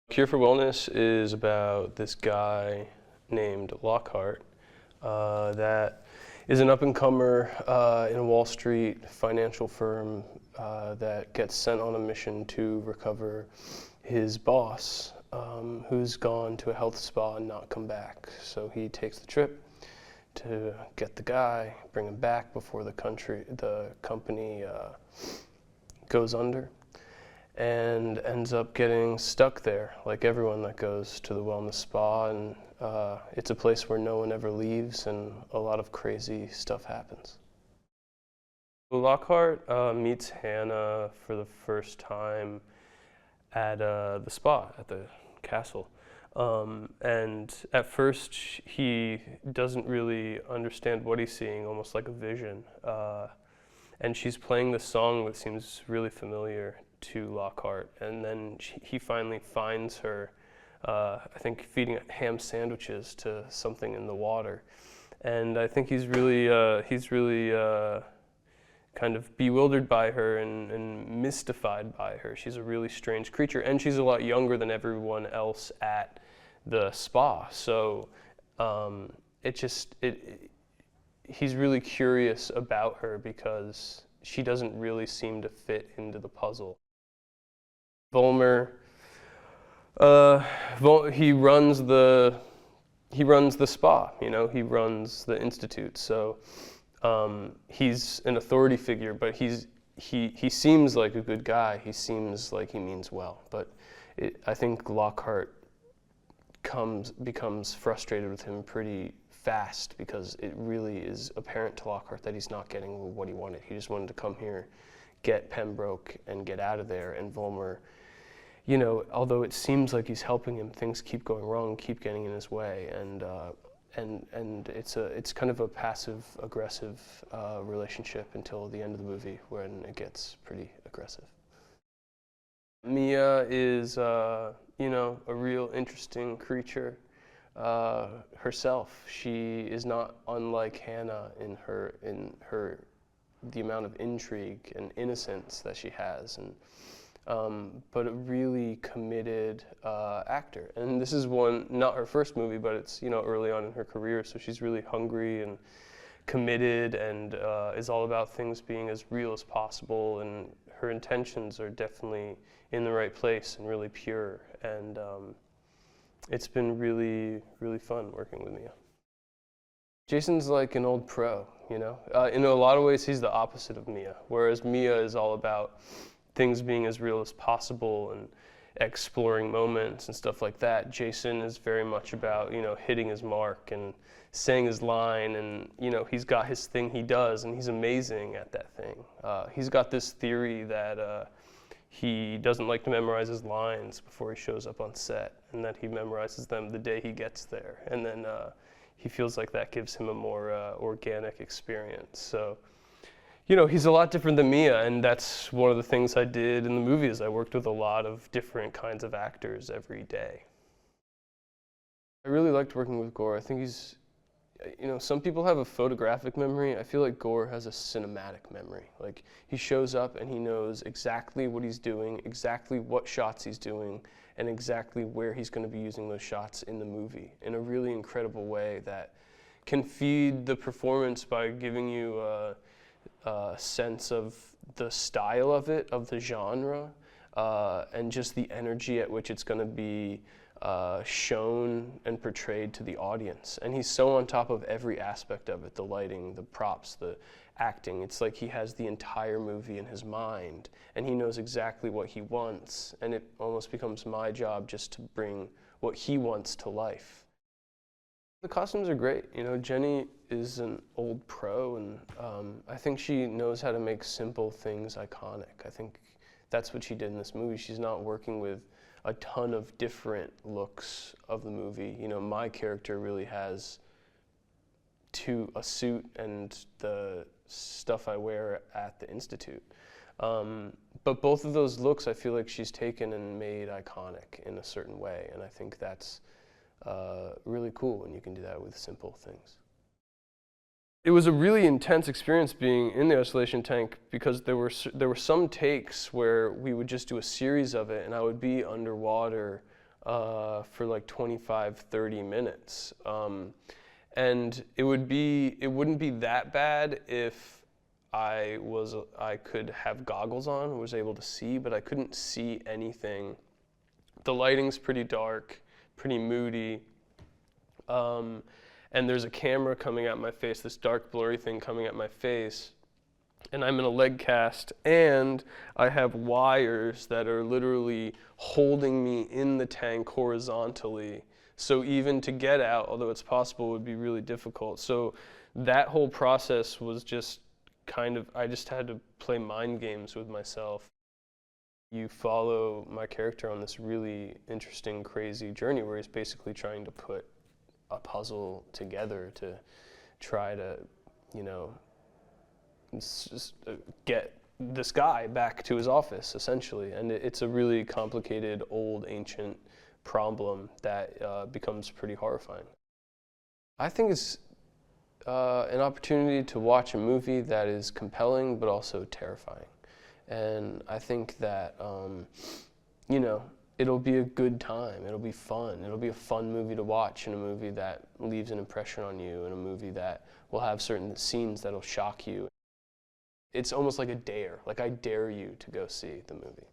Cure for Wellness is about this guy named Lockhart that is an up-and-comer in a Wall Street financial firm that gets sent on a mission to recover his boss, who's gone to a health spa and not come back. So he takes the trip to get the guy, bring him back before the company goes under, and ends up getting stuck there, like everyone that goes to the wellness spa. And it's a place where no one ever leaves, and a lot of crazy stuff happens. Lockhart meets Hannah for the first time at the spa, at the castle. And at first, he doesn't really understand what he's seeing, almost like a vision. And she's playing this song that seems really familiar to Lockhart. And then he finally finds her, I think, feeding ham sandwiches to something in the water. And I think he's really kind of bewildered by her and mystified by her. She's a really strange creature, and she's a lot younger than everyone else at the spa. So he's really curious about her because she doesn't really seem to fit into the puzzle. Volmer, he runs the spa, you know, he runs the institute. So he's an authority figure, but he seems like a good guy. He seems like he means well. But I think Lockhart becomes frustrated with him pretty fast because it really is apparent to Lockhart that he's not getting what he wanted. He just wanted to come here, get Pembroke, and get out of there. And Volmer, you know, although it seems like he's helping him, things keep going wrong, keep getting in his way, and it's kind of a passive-aggressive relationship until the end of the movie, when it gets pretty aggressive. Mia is, you know, a real interesting creature herself. She is not unlike Hannah in the amount of intrigue and innocence that she has, but a really committed actor. And this is not her first movie, but it's, you know, early on in her career, so she's really hungry and committed, and is all about things being as real as possible, and her intentions are definitely in the right place and really pure. And it's been really, really fun working with Mia. Jason's like an old pro, you know? In a lot of ways, he's the opposite of Mia, whereas Mia is all about things being as real as possible and exploring moments and stuff like that. Jason is very much about, you know, hitting his mark and saying his line, and, you know, he's got his thing he does, and he's amazing at that thing. He's got this theory that he doesn't like to memorize his lines before he shows up on set, and that he memorizes them the day he gets there, and then he feels like that gives him a more organic experience. So, you know, he's a lot different than Mia, and that's one of the things I did in the movie. Is I worked with a lot of different kinds of actors every day. I really liked working with Gore. I think he's, you know, some people have a photographic memory. I feel like Gore has a cinematic memory. Like, he shows up and he knows exactly what he's doing, exactly what shots he's doing, and exactly where he's going to be using those shots in the movie in a really incredible way that can feed the performance by giving you a sense of the style of it, of the genre, and just the energy at which it's going to be shown and portrayed to the audience. And he's so on top of every aspect of it, the lighting, the props, the acting. It's like he has the entire movie in his mind, and he knows exactly what he wants, and it almost becomes my job just to bring what he wants to life. The costumes are great. You know, Jenny is an old pro, and I think she knows how to make simple things iconic. I think that's what she did in this movie. She's not working with a ton of different looks of the movie. You know, my character really has a suit and the stuff I wear at the Institute. But both of those looks I feel like she's taken and made iconic in a certain way, and I think that's really cool when you can do that with simple things. It was a really intense experience being in the isolation tank, because there were some takes where we would just do a series of it, and I would be underwater for like 25, 30 minutes. And it wouldn't be that bad if I could have goggles on, was able to see, but I couldn't see anything. The lighting's pretty dark, pretty moody, and there's a camera coming at my face, this dark blurry thing coming at my face, and I'm in a leg cast, and I have wires that are literally holding me in the tank horizontally. So even to get out, although it's possible, would be really difficult. So that whole process was just I just had to play mind games with myself. You follow my character on this really interesting, crazy journey where he's basically trying to put a puzzle together to try to, get this guy back to his office, essentially. And it's a really complicated, old, ancient problem that becomes pretty horrifying. I think it's an opportunity to watch a movie that is compelling but also terrifying. And I think that, it'll be a good time, it'll be fun, it'll be a fun movie to watch, and a movie that leaves an impression on you, and a movie that will have certain scenes that'll shock you. It's almost like a dare, like I dare you to go see the movie.